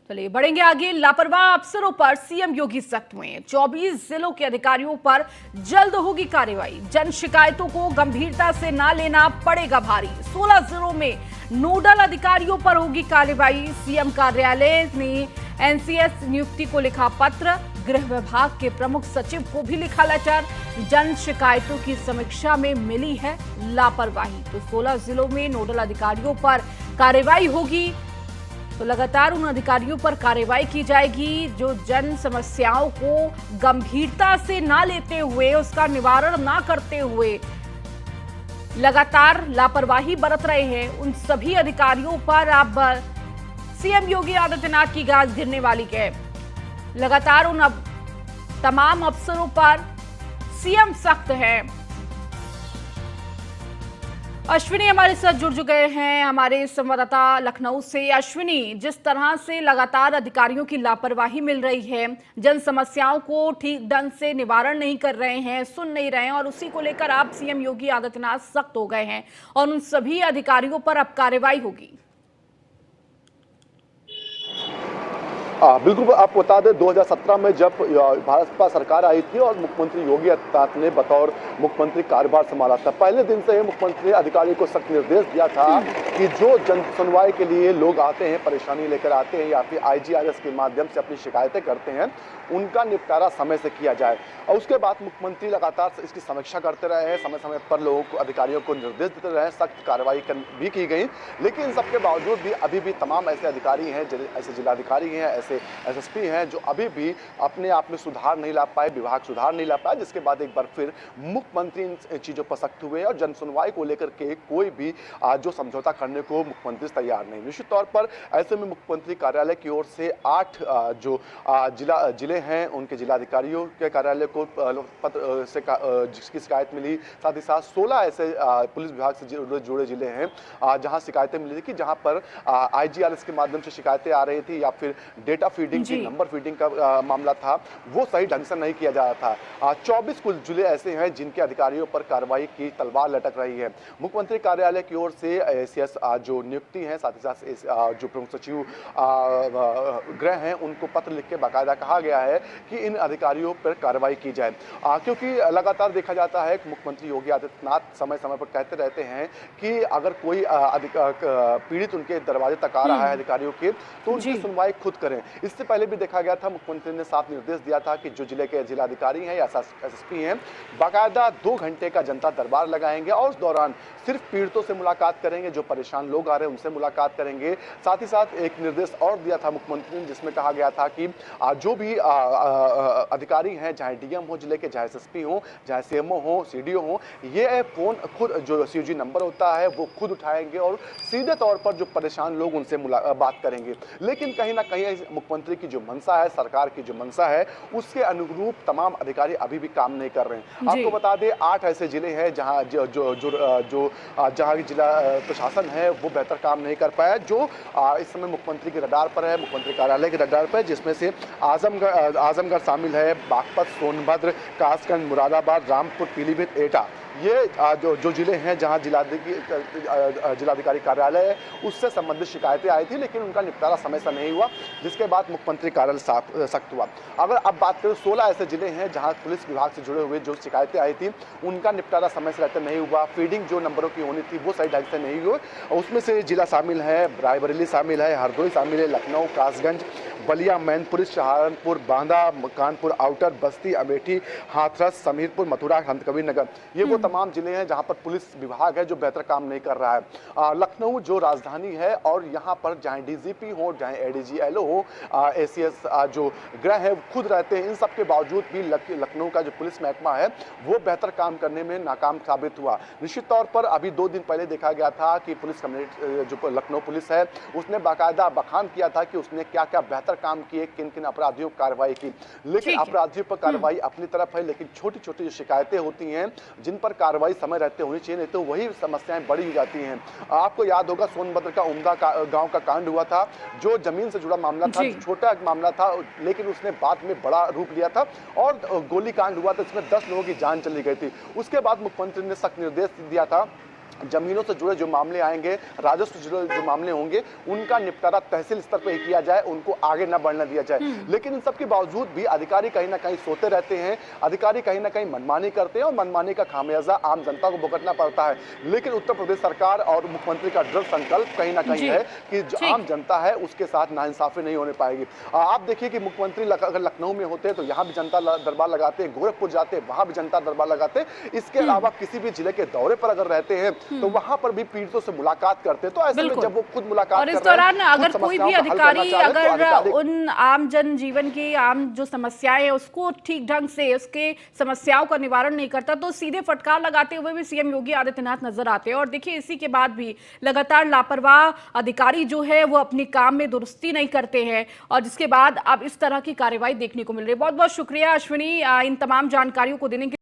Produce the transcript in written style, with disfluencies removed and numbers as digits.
चलिए बढ़ेंगे आगे। लापरवाह अफसरों पर सीएम योगी सख्त हुए। 24 जिलों के अधिकारियों पर जल्द होगी कार्रवाई। जन शिकायतों को गंभीरता से ना लेना पड़ेगा भारी। 16 जिलों में नोडल अधिकारियों पर होगी कार्रवाई। सीएम कार्यालय ने एनसीएस नियुक्ति को लिखा पत्र। गृह विभाग के प्रमुख सचिव को भी लिखा लेटर। जन शिकायतों की समीक्षा में मिली है लापरवाही, तो 16 जिलों में नोडल अधिकारियों पर कार्रवाई होगी। तो लगातार उन अधिकारियों पर कार्रवाई की जाएगी जो जन समस्याओं को गंभीरता से ना लेते हुए, उसका निवारण ना करते हुए लगातार लापरवाही बरत रहे हैं। उन सभी अधिकारियों पर अब सीएम योगी आदित्यनाथ की गाज गिरने वाली है। लगातार उन तमाम अफसरों पर सीएम सख्त है। अश्विनी हमारे साथ जुड़ चुके हैं, हमारे संवाददाता लखनऊ से। अश्विनी, जिस तरह से लगातार अधिकारियों की लापरवाही मिल रही है, जन समस्याओं को ठीक ढंग से निवारण नहीं कर रहे हैं, सुन नहीं रहे हैं, और उसी को लेकर आप सीएम योगी आदित्यनाथ सख्त हो गए हैं और उन सभी अधिकारियों पर अब कार्रवाई होगी। बिल्कुल, आपको बता दें 2017 में जब भाजपा सरकार आई थी और मुख्यमंत्री योगी आदित्यनाथ ने बतौर मुख्यमंत्री कार्यभार संभाला था, पहले दिन से ही मुख्यमंत्री ने अधिकारियों को सख्त निर्देश दिया था कि जो जन सुनवाई के लिए लोग आते हैं, परेशानी लेकर आते हैं या फिर आईजीआरएस के माध्यम से अपनी शिकायतें करते हैं, उनका निपटारा समय से किया जाए। और उसके बाद मुख्यमंत्री लगातार इसकी समीक्षा करते रहे हैं, समय समय पर लोगों को, अधिकारियों को निर्देश देते रहे, सख्त कार्रवाई भी की गई। लेकिन इन सबके बावजूद भी अभी भी तमाम ऐसे अधिकारी हैं, ऐसे जिलाधिकारी हैं, ऐसे एसएसपी हैं जो अभी भी अपने आप में सुधार नहीं ला पाए, विभाग सुधार नहीं ला पाया, जिसके बाद एक बार फिर मुख्यमंत्री इन चीजों पर सख्त हुए और जन सुनवाई को लेकर के कोई भी जो समझौता करने को मुख्यमंत्री तैयार नहीं। निश्चित तौर पर ऐसे में मुख्यमंत्री कार्यालय की ओर से 8 जो जिले हैं उनके जिलाधिकारियों के कार्यालय को पत्र से जिसकी शिकायत मिली, साथ ही साथ 16 ऐसे पुलिस विभाग से जुड़े जिले हैं जहां शिकायतें मिली थी कि जहां पर आईजीआरएस के माध्यम से शिकायतें आ रही थी या फिर डेटा फीडिंग की, नंबर फीडिंग का मामला था, वो सही ढंग से नहीं किया जा रहा था। 24 कुल जिले ऐसे हैं जिनके अधिकारियों पर कार्रवाई की तलवार लटक रही है। मुख्यमंत्री कार्यालय की ओर से एसीएस जो नियुक्ति है, साथ ही साथ जो प्रमुख सचिव गृह हैं, उनको पत्र लिख के बाकायदा कहा गया है कि इन अधिकारियों पर कार्रवाई की जाए, क्योंकि लगातार देखा जाता है कि मुख्यमंत्री योगी आदित्यनाथ समय समय पर कहते रहते हैं कि अगर कोई पीड़ित उनके दरवाजे तक आ रहा है अधिकारियों के, तो उनकी सुनवाई खुद करें। इससे पहले भी देखा गया था, मुख्यमंत्री ने साफ निर्देश दिया था कि जो जिले के जिलाधिकारी हैं या एसएसपी हैं, बाकायदा 2 घंटे का जनता दरबार लगाएंगे और उस दौरान सिर्फ पीड़ितों से मुलाकात करेंगे, जो परेशान लोग आ रहे हैं उनसे मुलाकात करेंगे। साथ ही साथ एक निर्देश और दिया था मुख्यमंत्री ने, जिसमें कहा गया था कि जो भी अधिकारी हैं, चाहे डीएम हो जिले के, चाहे एसएसपी हो, चाहे सीएमओ हो, सीडीओ हो, ये फोन खुद जो सीओजी नंबर होता है वो खुद उठाएंगे और सीधे तौर पर जो परेशान लोग उनसे बात करेंगे। लेकिन कहीं ना कहीं मुख्यमंत्री की जो मंशा है, सरकार की जो मंशा है, उसके अनुरूप तमाम अधिकारी अभी भी काम नहीं कर रहे हैं। आपको बता दें 8 ऐसे जिले हैं जहां जहां जिला प्रशासन है वो बेहतर काम नहीं कर पाया, जो इस समय मुख्यमंत्री के रडार पर है, मुख्यमंत्री कार्यालय के रडार पर, जिसमें से आजमगढ़ शामिल है, बागपत, सोनभद्र, कासगंज, मुरादाबाद, रामपुर, पीलीभीत, एटा। ये जो जिले हैं जहां जिलाधिकारी कार्यालय है उससे संबंधित शिकायतें आई थी, लेकिन उनका निपटारा समय से नहीं हुआ, जिसके बाद मुख्यमंत्री कार्यालय सख्त हुआ। अगर अब बात करें 16 ऐसे जिले हैं जहां पुलिस विभाग से जुड़े हुए जो शिकायतें आई थी उनका निपटारा समय से रहते नहीं हुआ, फीडिंग जो नंबरों की होनी थी वो सही ढंग से नहीं हुई। उसमें से जिला शामिल है, रायबरेली शामिल है, हरदोई शामिल है, लखनऊ, कासगंज, बलिया, मैनपुरी, सहारनपुर, बांदा, कानपुर आउटर, बस्ती, अमेठी, हाथरस, समीरपुर, मथुरा, संतकबीर नगर, ये वो तमाम जिले हैं जहां पर पुलिस विभाग है जो बेहतर काम नहीं कर रहा है। लखनऊ जो राजधानी है और यहां पर चाहे डीजीपी हो, चाहे एडीजीएलओ हो, एसीएस जो गृह है खुद रहते हैं, इन सब के बावजूद भी लखनऊ का जो पुलिस महकमा है वो बेहतर काम करने में नाकाम साबित हुआ। निश्चित तौर पर अभी 2 दिन पहले देखा गया था कि पुलिस कम्युनिटी जो लखनऊ पुलिस है उसने बाकायदा बखान किया था कि उसने क्या क्या बेहतर काम किए, किन किन अपराधियों पर कार्रवाई की। लेकिन अपराधियों पर कार्रवाई अपनी तरफ है, लेकिन छोटी छोटी जो शिकायतें होती हैं जिन पर कार्रवाई समय रहते होनी चाहिए, नहीं तो वही समस्याएं बड़ी हो जाती हैं। आपको याद होगा सोनभद्र का उमदा गांव का कांड हुआ था, जो जमीन से जुड़ा मामला था, छोटा मामला था, लेकिन उसने बाद में बड़ा रूप लिया था और गोली कांड हुआ था, इसमें 10 लोगों की जान चली गई थी। उसके बाद मुख्यमंत्री ने सख्त निर्देश दिया था जमीनों से जुड़े जो मामले आएंगे, राजस्व से जुड़े जो मामले होंगे, उनका निपटारा तहसील स्तर पर ही किया जाए, उनको आगे न बढ़ने दिया जाए। लेकिन इन सबके बावजूद भी अधिकारी कहीं ना कहीं सोते रहते हैं, अधिकारी कहीं ना कहीं मनमानी करते हैं और मनमानी का खामियाजा आम जनता को भुगतना पड़ता है। लेकिन उत्तर प्रदेश सरकार और मुख्यमंत्री का दृढ़ संकल्प कहीं ना कहीं है कि जो आम जनता है उसके साथ नाइंसाफी नहीं होने पाएगी। आप देखिए कि मुख्यमंत्री अगर लखनऊ में होते तो यहाँ भी जनता दरबार लगाते, गोरखपुर जाते वहां भी जनता दरबार लगाते। इसके अलावा किसी भी जिले के दौरे पर अगर रहते हैं तो वहां पर भी पीड़ितों से मुलाकात करते। तो ऐसे में जब वो खुद मुलाकात और इस दौरान अगर कोई भी अधिकारी अगर उन आम जनजीवन की आम जो समस्याएं हैं उसको ठीक ढंग से उसके समस्याओं का निवारण नहीं करता तो सीधे फटकार लगाते हुए भी सीएम योगी आदित्यनाथ नजर आते हैं। और देखिए इसी के बाद भी लगातार लापरवाह अधिकारी जो है वो अपने काम में दुरुस्ती नहीं करते हैं और जिसके बाद अब इस तरह की कार्रवाई देखने को मिल रही है। बहुत बहुत शुक्रिया अश्विनी इन तमाम जानकारियों को देने के